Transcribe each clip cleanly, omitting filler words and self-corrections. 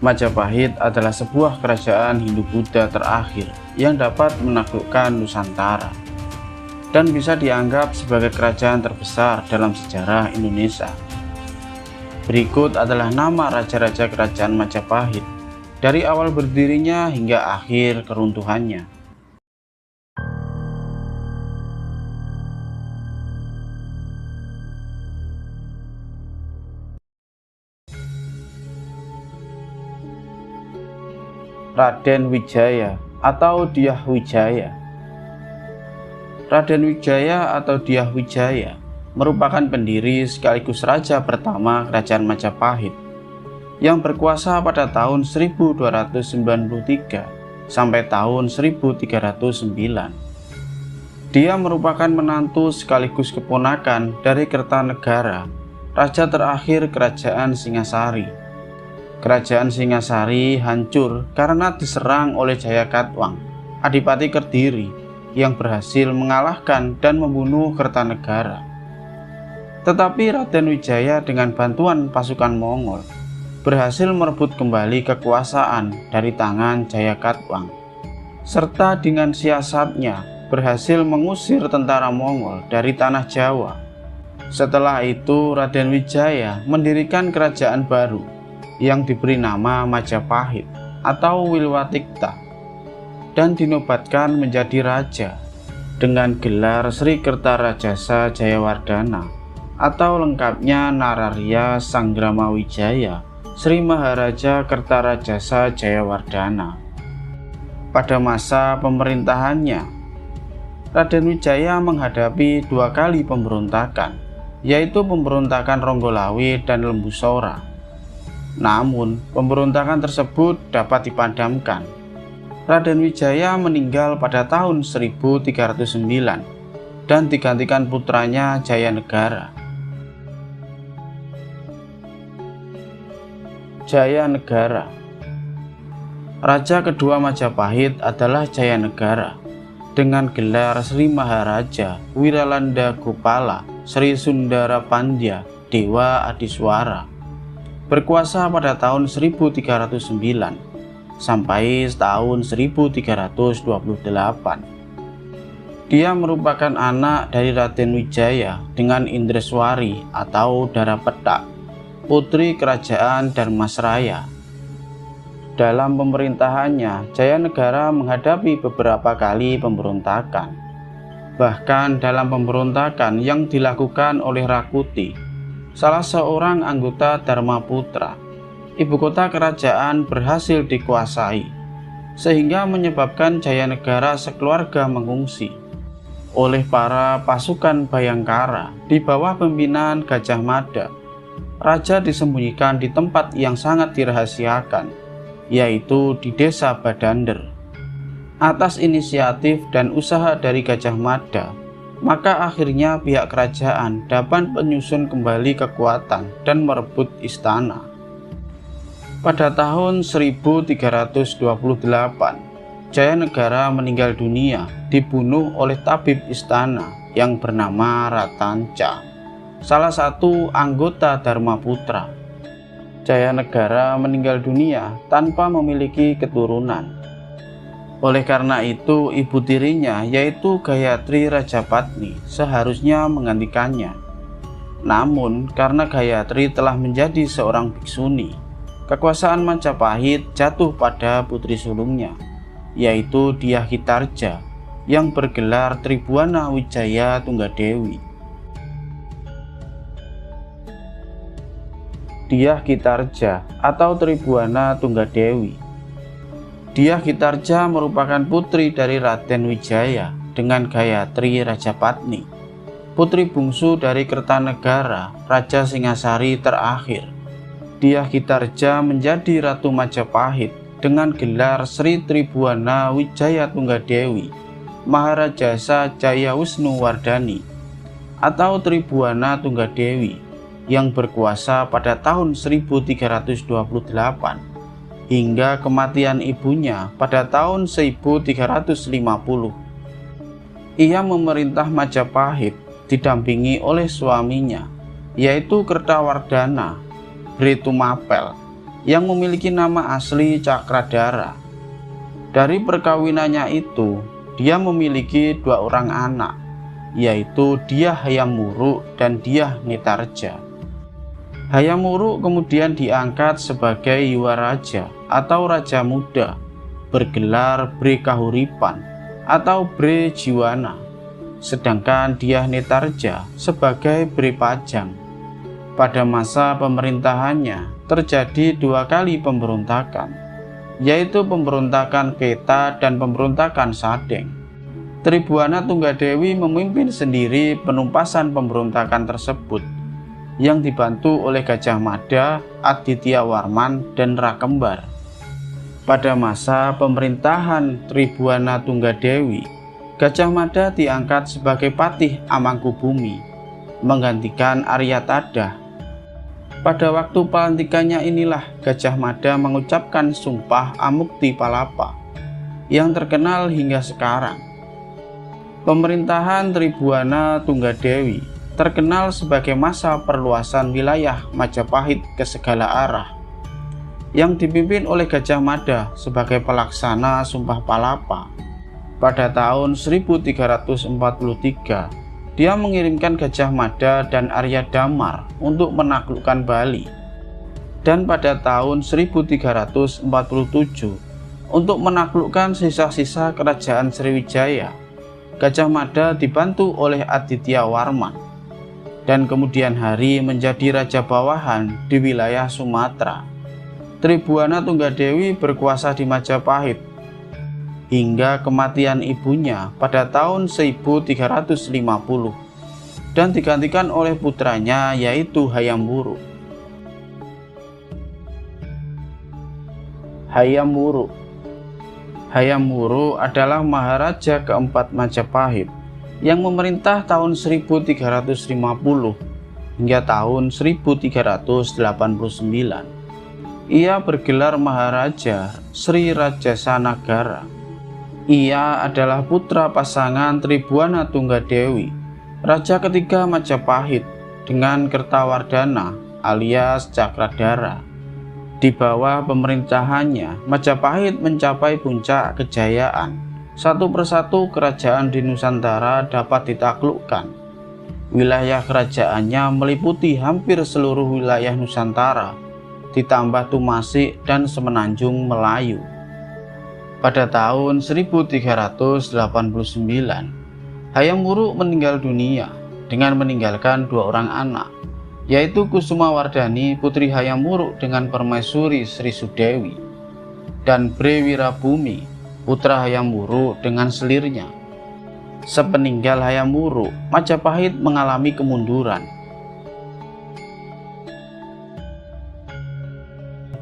Majapahit adalah sebuah kerajaan Hindu-Buddha terakhir yang dapat menaklukkan Nusantara dan bisa dianggap sebagai kerajaan terbesar dalam sejarah Indonesia. Berikut adalah nama raja-raja kerajaan Majapahit dari awal berdirinya hingga akhir keruntuhannya. Raden Wijaya atau Dyah Wijaya. Raden Wijaya atau Dyah Wijaya merupakan pendiri sekaligus raja pertama kerajaan Majapahit yang berkuasa pada tahun 1293 sampai tahun 1309. Dia merupakan menantu sekaligus keponakan dari Kertanegara, raja terakhir kerajaan Singasari. Kerajaan Singasari hancur karena diserang oleh Jayakatwang, Adipati Kediri, yang berhasil mengalahkan dan membunuh Kertanegara. Tetapi Raden Wijaya dengan bantuan pasukan Mongol berhasil merebut kembali kekuasaan dari tangan Jayakatwang, serta dengan siasatnya berhasil mengusir tentara Mongol dari tanah Jawa. Setelah itu Raden Wijaya mendirikan kerajaan baru yang diberi nama Majapahit atau Wilwatikta dan dinobatkan menjadi raja dengan gelar Sri Kertarajasa Jayawardhana atau lengkapnya Nararya Sangramawijaya Sri Maharaja Kertarajasa Jayawardhana. Pada masa pemerintahannya, Raden Wijaya menghadapi 2 kali pemberontakan, yaitu pemberontakan Ronggolawe dan Lembu Sora. Namun, pemberontakan tersebut dapat dipadamkan. Raden Wijaya meninggal pada tahun 1309 dan digantikan putranya Jayanegara. Jayanegara. Raja kedua Majapahit adalah Jayanegara dengan gelar Sri Maharaja Wiralanda Gopala Sri Sundara Pandya Dewa Adiswara. Berkuasa pada tahun 1309 sampai tahun 1328. Dia merupakan anak dari Raden Wijaya dengan Indreswari atau Dara Petak, putri kerajaan Dharmasraya. Dalam pemerintahannya, Jayanegara menghadapi beberapa kali pemberontakan. Bahkan dalam pemberontakan yang dilakukan oleh Rakuti, salah seorang anggota Dharmaputra, ibu kota kerajaan berhasil dikuasai, sehingga menyebabkan Jayanegara sekeluarga mengungsi oleh para pasukan Bayangkara di bawah pimpinan Gajah Mada. Raja disembunyikan di tempat yang sangat dirahasiakan, yaitu di desa Badander. Atas inisiatif dan usaha dari Gajah Mada, maka akhirnya pihak kerajaan dapat menyusun kembali kekuatan dan merebut istana. Pada tahun 1328, Jayanegara meninggal dunia dibunuh oleh tabib istana yang bernama Ratanca, salah satu anggota Dharmaputra. Jayanegara meninggal dunia tanpa memiliki keturunan. Oleh karena itu, ibu tirinya yaitu Gayatri Rajapatni seharusnya menggantikannya. Namun, karena Gayatri telah menjadi seorang biksuni, kekuasaan Majapahit jatuh pada putri sulungnya, yaitu Dyah Kitarja yang bergelar Tribhuwana Wijaya Tunggadewi. Dyah Kitarja atau Tribhuwana Tunggadewi. Dyah Kitarja merupakan putri dari Raden Wijaya dengan Gayatri Rajapatni, putri bungsu dari Kertanegara, Raja Singasari terakhir. Dyah Kitarja menjadi Ratu Majapahit dengan gelar Sri Tribhuwana Wijaya Tunggadewi Maharajasa Jayawisnuwardhani atau Tribhuwana Tunggadewi yang berkuasa pada tahun 1328 hingga kematian ibunya pada tahun 1350. Ia memerintah Majapahit didampingi oleh suaminya, yaitu Kertawardhana Bhre Tumapel, yang memiliki nama asli Cakradhara. Dari perkawinannya itu, dia memiliki 2 orang anak, yaitu Dyah Hayam Wuruk dan Dyah Nitarja. Hayam Wuruk kemudian diangkat sebagai Yuwaraja atau Raja Muda, bergelar Bre Kahuripan atau Bre Jiwana, sedangkan Dyah Nitarja sebagai Bre Pajang. Pada masa pemerintahannya terjadi 2 kali pemberontakan, yaitu pemberontakan Keta dan pemberontakan Sadeng. Tribhuwana Tunggadewi memimpin sendiri penumpasan pemberontakan tersebut, yang dibantu oleh Gajah Mada, Aditya Warman, dan Rakembar. Pada masa pemerintahan Tribhuwana Tunggadewi, Gajah Mada diangkat sebagai Patih Amangkubumi, menggantikan Aryatada. Pada waktu pelantikannya inilah Gajah Mada mengucapkan Sumpah Amukti Palapa yang terkenal hingga sekarang. Pemerintahan Tribhuwana Tunggadewi terkenal sebagai masa perluasan wilayah Majapahit ke segala arah, yang dipimpin oleh Gajah Mada sebagai pelaksana Sumpah Palapa. Pada tahun 1343, dia mengirimkan Gajah Mada dan Arya Damar untuk menaklukkan Bali, dan pada tahun 1347 untuk menaklukkan sisa-sisa kerajaan Sriwijaya. Gajah Mada dibantu oleh Aditya Warman, dan kemudian hari menjadi raja bawahan di wilayah Sumatera. Tribhuwana Tunggadewi berkuasa di Majapahit hingga kematian ibunya pada tahun 1350 dan digantikan oleh putranya yaitu Hayam Wuruk. Hayam Wuruk adalah Maharaja keempat Majapahit yang memerintah tahun 1350 hingga tahun 1389. Ia bergelar Maharaja Sri Rajasa Nagara. Ia adalah putra pasangan Tribhuwana Tunggadewi, raja ketiga Majapahit, dengan Kertawardhana alias Cakradhara. Di bawah pemerintahannya, Majapahit mencapai puncak kejayaan. Satu persatu kerajaan di Nusantara dapat ditaklukkan. Wilayah kerajaannya meliputi hampir seluruh wilayah Nusantara, ditambah Tumasik dan Semenanjung Melayu. Pada tahun 1389, Hayam Wuruk meninggal dunia dengan meninggalkan 2 orang anak, yaitu Kusumawardhani putri Hayam Wuruk dengan permaisuri Sri Sudewi, dan Bre Wirabumi putra Hayam Wuruk dengan selirnya. Sepeninggal Hayam Wuruk, Majapahit mengalami kemunduran.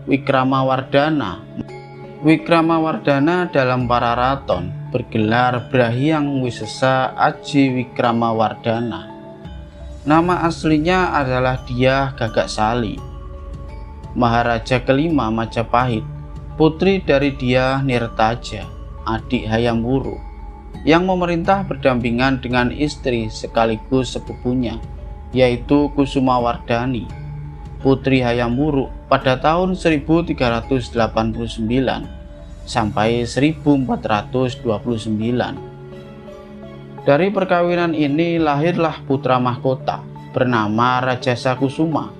Wikramawardhana dalam Pararaton bergelar Brahyang Wisesa Aji Wikramawardhana. Nama aslinya adalah Dyah Gagaksali, Maharaja kelima Majapahit, putri dari Dyah Nirtaja, adik Hayam Wuruk, yang memerintah berdampingan dengan istri sekaligus sepupunya, yaitu Kusumawardhani, putri Hayam Wuruk pada tahun 1389 sampai 1429. Dari perkawinan ini lahirlah putra mahkota bernama Rajasa Kusuma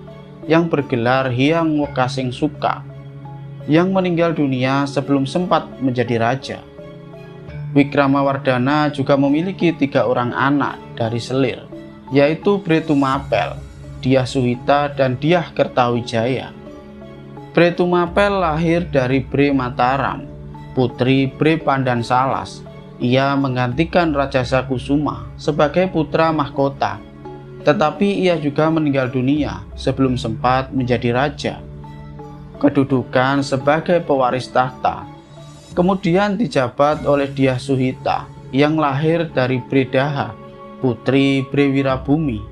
yang bergelar Hyang Wekasing Suka, yang meninggal dunia sebelum sempat menjadi raja. Wikramawardhana juga memiliki 3 orang anak dari selir, yaitu Bre Tumapel, Dyah Suhita, dan Dyah Kertawijaya. Bre Tumapel lahir dari Bre Mataram, putri Bre Pandan Salas. Ia menggantikan Rajasa Kusuma sebagai putra mahkota, tetapi ia juga meninggal dunia sebelum sempat menjadi raja. Kedudukan sebagai pewaris tahta kemudian dijabat oleh Dyah Suhita yang lahir dari Bre Daha, putri Bre Wirabumi.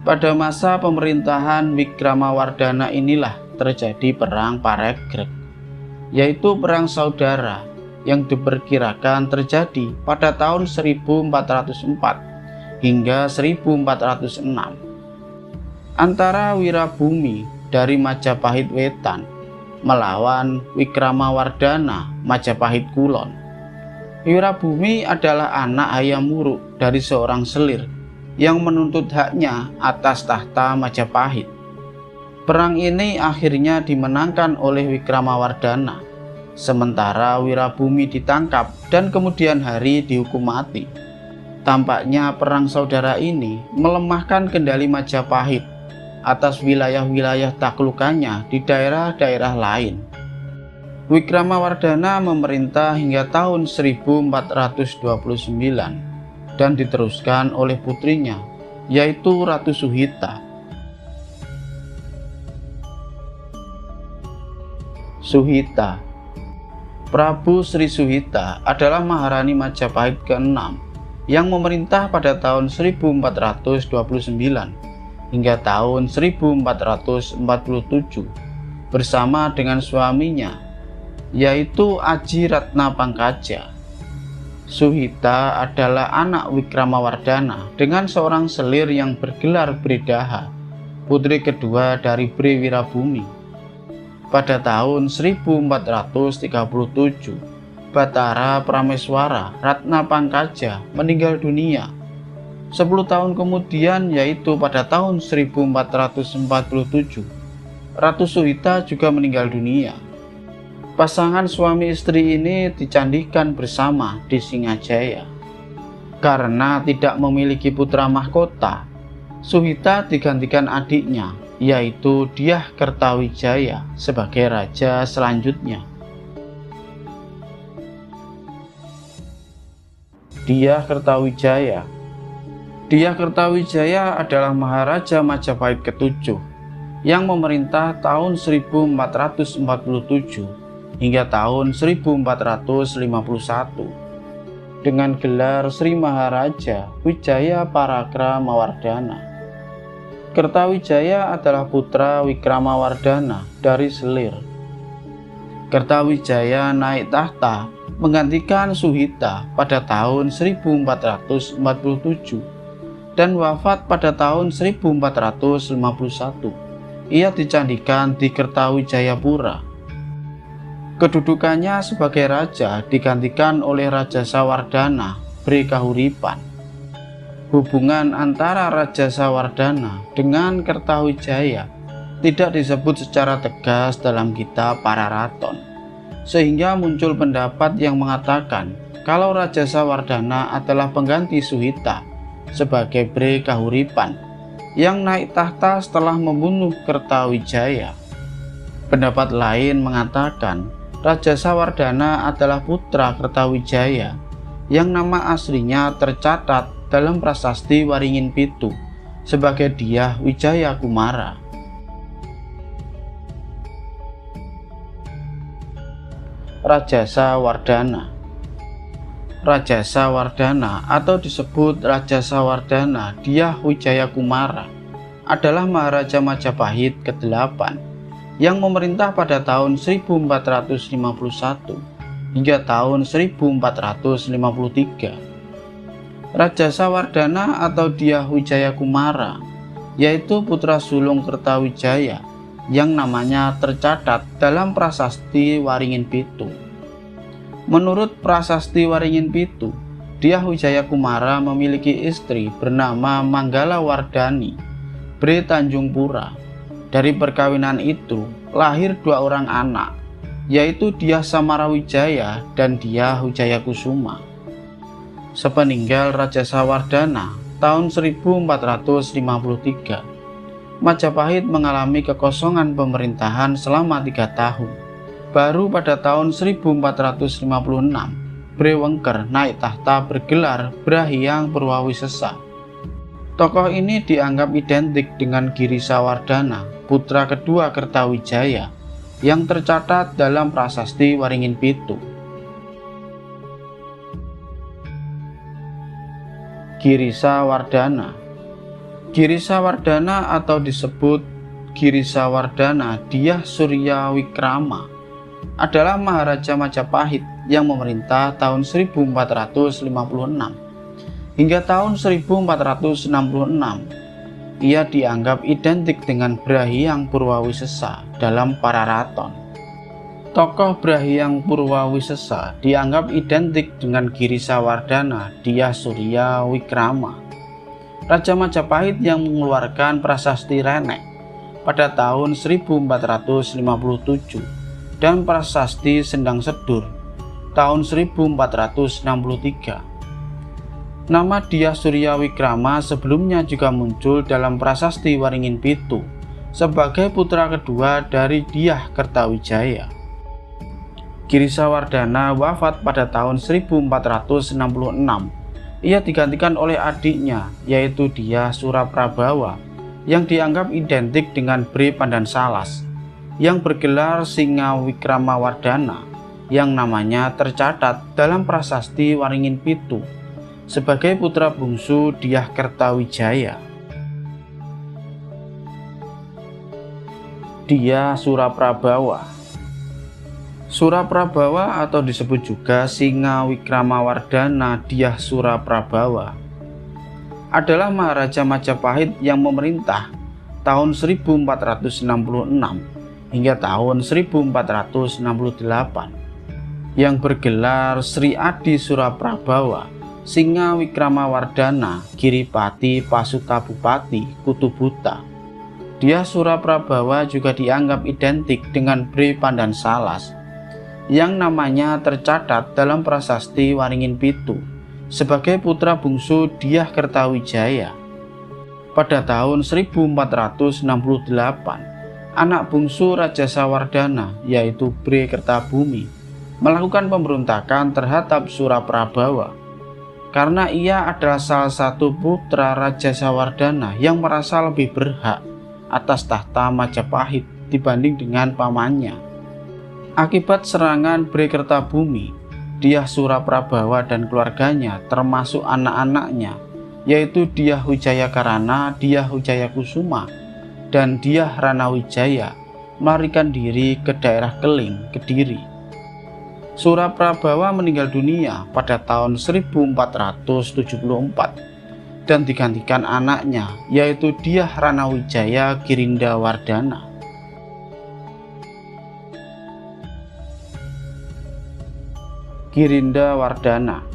Pada masa pemerintahan Wikramawardhana inilah terjadi perang Paregreg, yaitu perang saudara yang diperkirakan terjadi pada tahun 1404 hingga 1406 antara Wirabumi dari Majapahit Wetan melawan Wikramawardhana Majapahit Kulon. Wirabumi adalah anak Hayam Wuruk dari seorang selir yang menuntut haknya atas tahta Majapahit. Perang ini akhirnya dimenangkan oleh Wikramawardhana, sementara Wirabumi ditangkap dan kemudian hari dihukum mati. Tampaknya perang saudara ini melemahkan kendali Majapahit atas wilayah-wilayah taklukannya di daerah-daerah lain. Wikramawardhana memerintah hingga tahun 1429 dan diteruskan oleh putrinya, yaitu Ratu Suhita. Suhita. Prabu Sri Suhita adalah Maharani Majapahit ke-6 yang memerintah pada tahun 1429 hingga tahun 1447 bersama dengan suaminya, yaitu Aji Ratna Pangkaja. Suhita adalah anak Wikramawardhana dengan seorang selir yang bergelar Bredaha, putri kedua dari Bre Wirabumi. Pada tahun 1437, Batara Prameswara Ratna Pangkaja meninggal dunia. 10 tahun kemudian, yaitu pada tahun 1447, Ratu Suhita juga meninggal dunia. Pasangan suami istri ini dicandikan bersama di Singajaya. Karena tidak memiliki putra mahkota, Suhita digantikan adiknya, yaitu Dyah Kertawijaya sebagai raja selanjutnya. Dyah Kertawijaya. Dyah Kertawijaya adalah Maharaja Majapahit ke-7 yang memerintah tahun 1447 hingga tahun 1451 dengan gelar Sri Maharaja Wijaya Parakramawardhana. Kertawijaya adalah putra Wikramawardhana dari selir. Kertawijaya naik tahta menggantikan Suhita pada tahun 1447 dan wafat pada tahun 1451. Ia dicandikan di Kertawijayapura. Kedudukannya sebagai raja digantikan oleh Rajasawardhana Bre Kahuripan. Hubungan antara Rajasawardhana dengan Kertawijaya tidak disebut secara tegas dalam kitab Pararaton, sehingga muncul pendapat yang mengatakan kalau Rajasawardhana adalah pengganti Suhita sebagai Bre Kahuripan yang naik tahta setelah membunuh Kertawijaya. Pendapat lain mengatakan Rajasawardhana adalah putra Kertawijaya yang nama aslinya tercatat dalam prasasti Waringin Pitu sebagai Dyah Wijaya Kumara. Rajasawardhana. Rajasawardhana atau disebut Rajasawardhana Dyah Wijaya Kumara adalah Maharaja Majapahit ke-8 yang memerintah pada tahun 1451 hingga tahun 1453. Rajasawardhana atau Dyah Wijaya Kumara yaitu putra sulung Kertawijaya yang namanya tercatat dalam prasasti Waringin Pitu. Menurut prasasti Waringin Pitu, Dyah Wijaya Kumara memiliki istri bernama Manggalawardhani Bre Tanjung Pura. Dari perkawinan itu lahir 2 orang anak, yaitu Dyah Samarawijaya dan Dyah Wijayakusuma. Sepeninggal Rajasawardhana tahun 1453, Majapahit mengalami kekosongan pemerintahan selama 3 tahun. Baru pada tahun 1456, Bre Wengker naik tahta bergelar Brahyang Purwawisesa. Tokoh ini dianggap identik dengan Girisawardhana, putra kedua Kertawijaya, yang tercatat dalam prasasti Waringin Pitu. Girisawardhana. Girisawardhana atau disebut Girisawardhana Dyah Surya Wikrama adalah Maharaja Majapahit yang memerintah tahun 1456 hingga tahun 1466. Ia dianggap identik dengan Brahyang Purwawisesa dalam Pararaton. Tokoh Brahyang Purwawisesa dianggap identik dengan Girisawardhana Dyah Surya Wikrama, Raja Majapahit yang mengeluarkan prasasti Renek pada tahun 1457 dan prasasti Sendang Sedur tahun 1463. Nama Dyah Surya Wikrama sebelumnya juga muncul dalam prasasti Waringin Pitu sebagai putra kedua dari Dyah Kertawijaya. Girisawardhana wafat pada tahun 1466. Ia digantikan oleh adiknya, yaitu Dyah Suraprabawa, yang dianggap identik dengan Bhre Pandansalas, yang bergelar Singawikramawardhana, yang namanya tercatat dalam prasasti Waringin Pitu sebagai putra bungsu Dyah Kertawijaya. Dyah Suraprabawa. Suraprabawa atau disebut juga Singawikramawardhana Dyah Suraprabawa adalah Maharaja Majapahit yang memerintah tahun 1466 hingga tahun 1468, yang bergelar Sri Adi Suraprabawa Singawikramawardhana Giripati Pasutabupati Kutubuta. Dyah Suraprabawa juga dianggap identik dengan Bhre Pandansalas, yang namanya tercatat dalam prasasti Waringin Pitu sebagai putra bungsu Dyah Kertawijaya. Pada tahun 1468, anak bungsu Raja Sawardhana yaitu Bhre Kertabumi melakukan pemberontakan terhadap Suraprabawa karena ia adalah salah satu putra Raja Sawardhana yang merasa lebih berhak atas tahta Majapahit dibanding dengan pamannya. Akibat serangan Bhre Kertabumi, Dyah Suraprabawa dan keluarganya termasuk anak-anaknya yaitu Dyah Wijayakarana, Dyah Wijayakusuma, dan Dyah Ranawijaya melarikan diri ke daerah Keling, Kediri. Suraprabawa meninggal dunia pada tahun 1474 dan digantikan anaknya yaitu Dyah Ranawijaya Girindawardhana. Girindawardhana.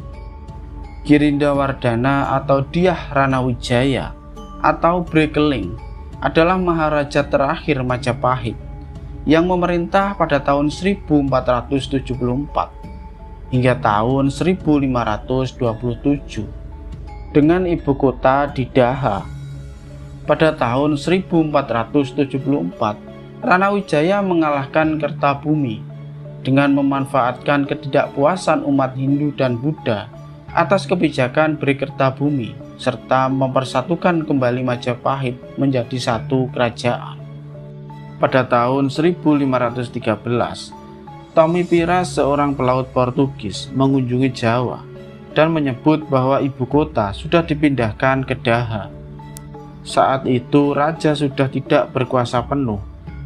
Girindawardhana atau Dyah Ranawijaya atau Bhre Keling adalah Maharaja terakhir Majapahit yang memerintah pada tahun 1474 hingga tahun 1527 dengan ibu kota di Daha. Pada tahun 1474, Ranawijaya mengalahkan Kertabumi dengan memanfaatkan ketidakpuasan umat Hindu dan Buddha atas kebijakan Bhre Kertabumi serta mempersatukan kembali Majapahit menjadi satu kerajaan. Pada tahun 1513, Tommy Pira, seorang pelaut Portugis, mengunjungi Jawa dan menyebut bahwa ibu kota sudah dipindahkan ke Daha. Saat itu raja sudah tidak berkuasa penuh.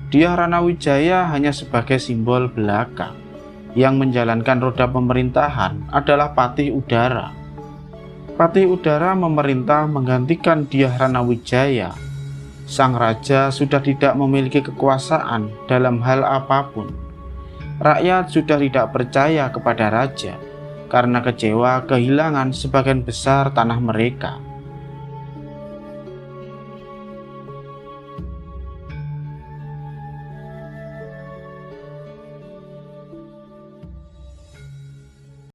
Dyah Ranawijaya hanya sebagai simbol belaka. Yang menjalankan roda pemerintahan adalah Patih Udara. Patih Udara memerintah menggantikan Dyah Ranawijaya. Sang raja sudah tidak memiliki kekuasaan dalam hal apapun. Rakyat sudah tidak percaya kepada raja karena kecewa kehilangan sebagian besar tanah mereka.